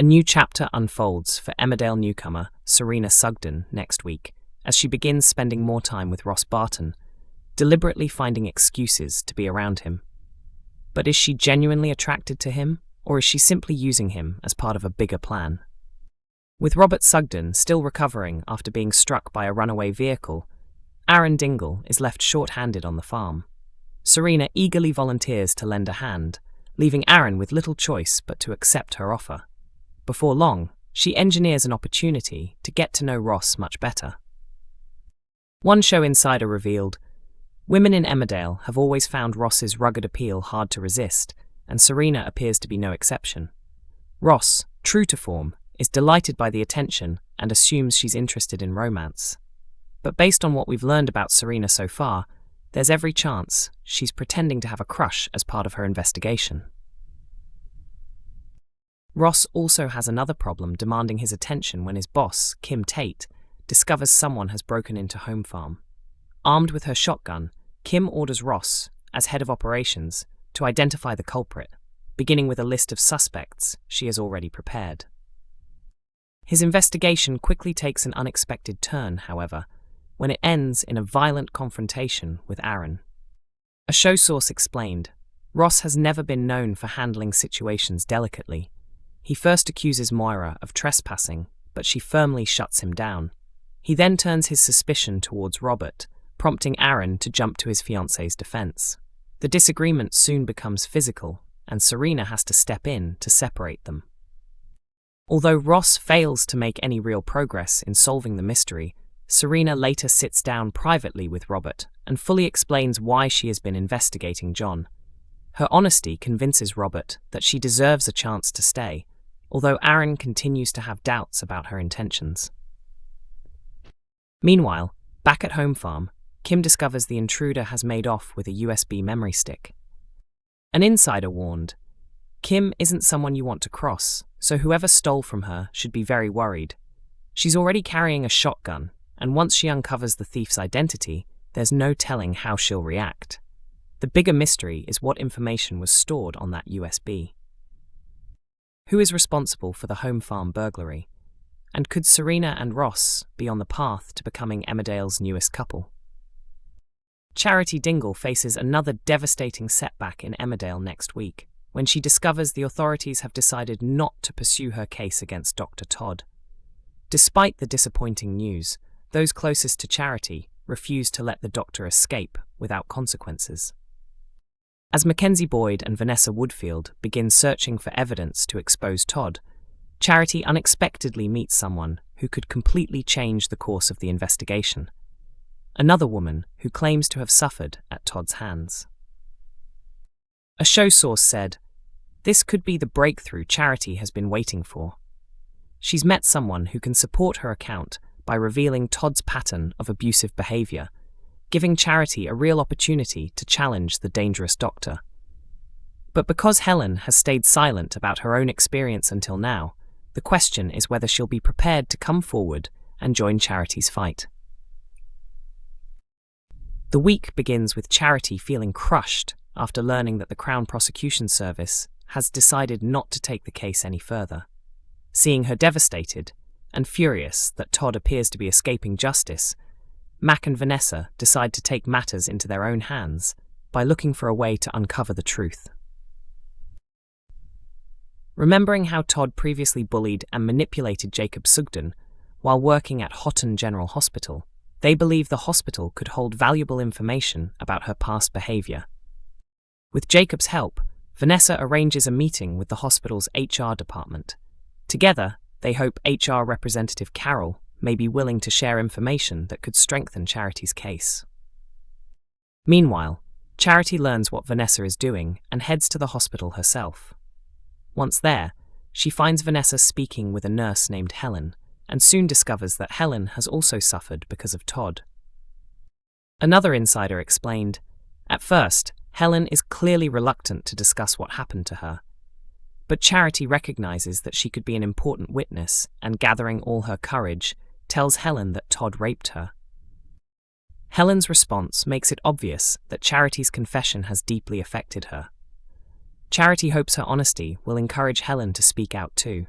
A new chapter unfolds for Emmerdale newcomer Serena Sugden next week as she begins spending more time with Ross Barton, deliberately finding excuses to be around him. But is she genuinely attracted to him, or is she simply using him as part of a bigger plan? With Robert Sugden still recovering after being struck by a runaway vehicle, Aaron Dingle is left short-handed on the farm. Serena eagerly volunteers to lend a hand, leaving Aaron with little choice but to accept her offer. Before long, she engineers an opportunity to get to know Ross much better. One show insider revealed, "Women in Emmerdale have always found Ross's rugged appeal hard to resist, and Serena appears to be no exception. Ross, true to form, is delighted by the attention and assumes she's interested in romance. But based on what we've learned about Serena so far, there's every chance she's pretending to have a crush as part of her investigation." Ross also has another problem demanding his attention when his boss, Kim Tate, discovers someone has broken into Home Farm. Armed with her shotgun, Kim orders Ross, as head of operations, to identify the culprit, beginning with a list of suspects she has already prepared. His investigation quickly takes an unexpected turn, however, when it ends in a violent confrontation with Aaron. A show source explained, Ross has never been known for handling situations delicately. He first accuses Moira of trespassing, but she firmly shuts him down. He then turns his suspicion towards Robert, prompting Aaron to jump to his fiancée's defense. The disagreement soon becomes physical, and Serena has to step in to separate them. Although Ross fails to make any real progress in solving the mystery, Serena later sits down privately with Robert and fully explains why she has been investigating John. Her honesty convinces Robert that she deserves a chance to stay, although Aaron continues to have doubts about her intentions. Meanwhile, back at Home Farm, Kim discovers the intruder has made off with a USB memory stick. An insider warned, "Kim isn't someone you want to cross, so whoever stole from her should be very worried. She's already carrying a shotgun, and once she uncovers the thief's identity, there's no telling how she'll react." The bigger mystery is what information was stored on that USB. Who is responsible for the Home Farm burglary? And could Serena and Ross be on the path to becoming Emmerdale's newest couple? Charity Dingle faces another devastating setback in Emmerdale next week, when she discovers the authorities have decided not to pursue her case against Dr. Todd. Despite the disappointing news, those closest to Charity refuse to let the doctor escape without consequences. As Mackenzie Boyd and Vanessa Woodfield begin searching for evidence to expose Todd, Charity unexpectedly meets someone who could completely change the course of the investigation. Another woman who claims to have suffered at Todd's hands. A show source said, "This could be the breakthrough Charity has been waiting for." She's met someone who can support her account by revealing Todd's pattern of abusive behavior, giving Charity a real opportunity to challenge the dangerous doctor. But because Helen has stayed silent about her own experience until now, the question is whether she'll be prepared to come forward and join Charity's fight. The week begins with Charity feeling crushed after learning that the Crown Prosecution Service has decided not to take the case any further. Seeing her devastated and furious that Todd appears to be escaping justice, Mac and Vanessa decide to take matters into their own hands by looking for a way to uncover the truth. Remembering how Todd previously bullied and manipulated Jacob Sugden while working at Houghton General Hospital, they believe the hospital could hold valuable information about her past behavior. With Jacob's help, Vanessa arranges a meeting with the hospital's HR department. Together, they hope HR representative Carol may be willing to share information that could strengthen Charity's case. Meanwhile, Charity learns what Vanessa is doing and heads to the hospital herself. Once there, she finds Vanessa speaking with a nurse named Helen, and soon discovers that Helen has also suffered because of Todd. Another insider explained, "At first, Helen is clearly reluctant to discuss what happened to her. But Charity recognizes that she could be an important witness and, gathering all her courage, tells Helen that Todd raped her. Helen's response makes it obvious that Charity's confession has deeply affected her. Charity hopes her honesty will encourage Helen to speak out too.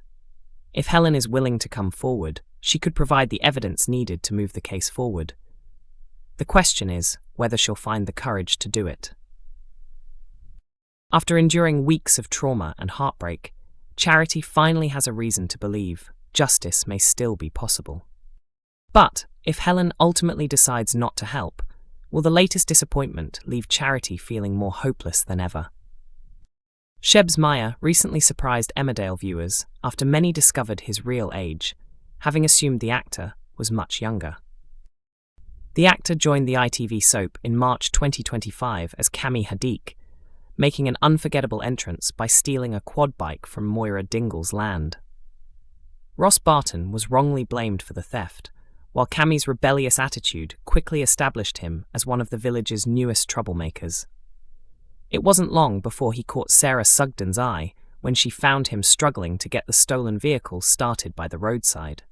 If Helen is willing to come forward, she could provide the evidence needed to move the case forward. The question is whether she'll find the courage to do it. After enduring weeks of trauma and heartbreak, Charity finally has a reason to believe justice may still be possible. But if Helen ultimately decides not to help, will the latest disappointment leave Charity feeling more hopeless than ever? Shebs Meyer recently surprised Emmerdale viewers after many discovered his real age, having assumed the actor was much younger. The actor joined the ITV soap in March 2025 as Cami Hadid, making an unforgettable entrance by stealing a quad bike from Moira Dingle's land. Ross Barton was wrongly blamed for the theft, while Cami's rebellious attitude quickly established him as one of the village's newest troublemakers. It wasn't long before he caught Serena Sugden's eye when she found him struggling to get the stolen vehicle started by the roadside.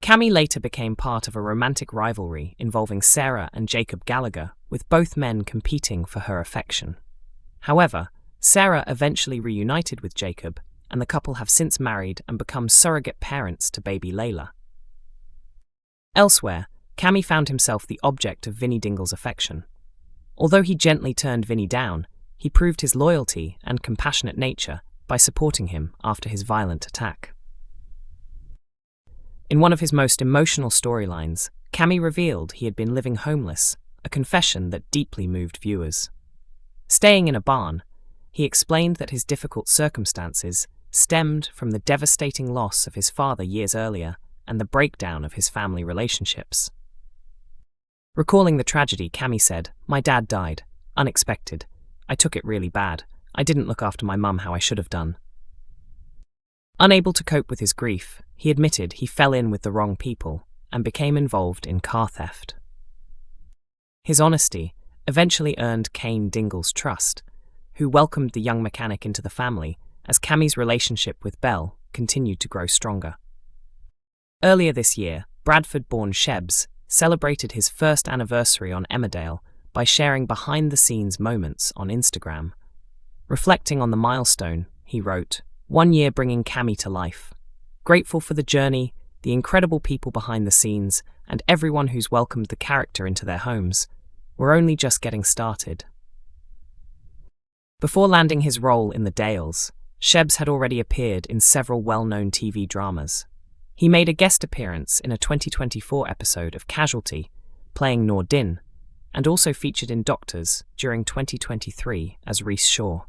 Cami later became part of a romantic rivalry involving Sarah and Jacob Gallagher, with both men competing for her affection. However, Sarah eventually reunited with Jacob, and the couple have since married and become surrogate parents to baby Layla. Elsewhere, Cami found himself the object of Vinnie Dingle's affection. Although he gently turned Vinnie down, he proved his loyalty and compassionate nature by supporting him after his violent attack. In one of his most emotional storylines, Cami revealed he had been living homeless, a confession that deeply moved viewers. Staying in a barn, he explained that his difficult circumstances stemmed from the devastating loss of his father years earlier and the breakdown of his family relationships. Recalling the tragedy, Cami said, "My dad died. Unexpected. I took it really bad. I didn't look after my mum how I should have done." Unable to cope with his grief, he admitted he fell in with the wrong people and became involved in car theft. His honesty eventually earned Aaron Dingle's trust, who welcomed the young mechanic into the family as Cami's relationship with Belle continued to grow stronger. Earlier this year, Bradford-born Shebs celebrated his first anniversary on Emmerdale by sharing behind-the-scenes moments on Instagram. Reflecting on the milestone, he wrote, "1 year bringing Cami to life. Grateful for the journey, the incredible people behind the scenes, and everyone who's welcomed the character into their homes. We're only just getting started." Before landing his role in The Dales, Shebs had already appeared in several well-known TV dramas. He made a guest appearance in a 2024 episode of Casualty, playing Noor Din, and also featured in Doctors during 2023 as Reese Shaw.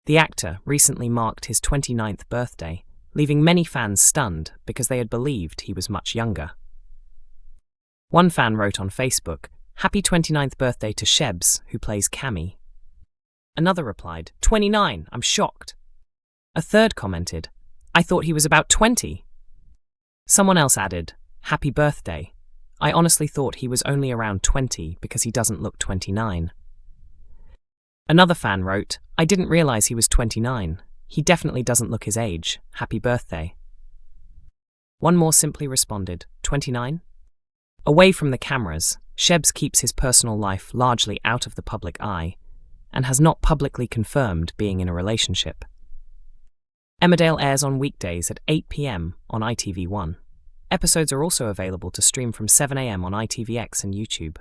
The actor recently marked his 29th birthday, leaving many fans stunned because they had believed he was much younger. One fan wrote on Facebook, "Happy 29th birthday to Shebs, who plays Cami." Another replied, "29, I'm shocked." A third commented, "I thought he was about 20. Someone else added, "Happy birthday. I honestly thought he was only around 20 because he doesn't look 29. Another fan wrote, "I didn't realize he was 29. He definitely doesn't look his age. Happy birthday." One more simply responded, "29? Away from the cameras, Shebs keeps his personal life largely out of the public eye and has not publicly confirmed being in a relationship. Emmerdale airs on weekdays at 8 p.m. on ITV1. Episodes are also available to stream from 7 a.m. on ITVX and YouTube.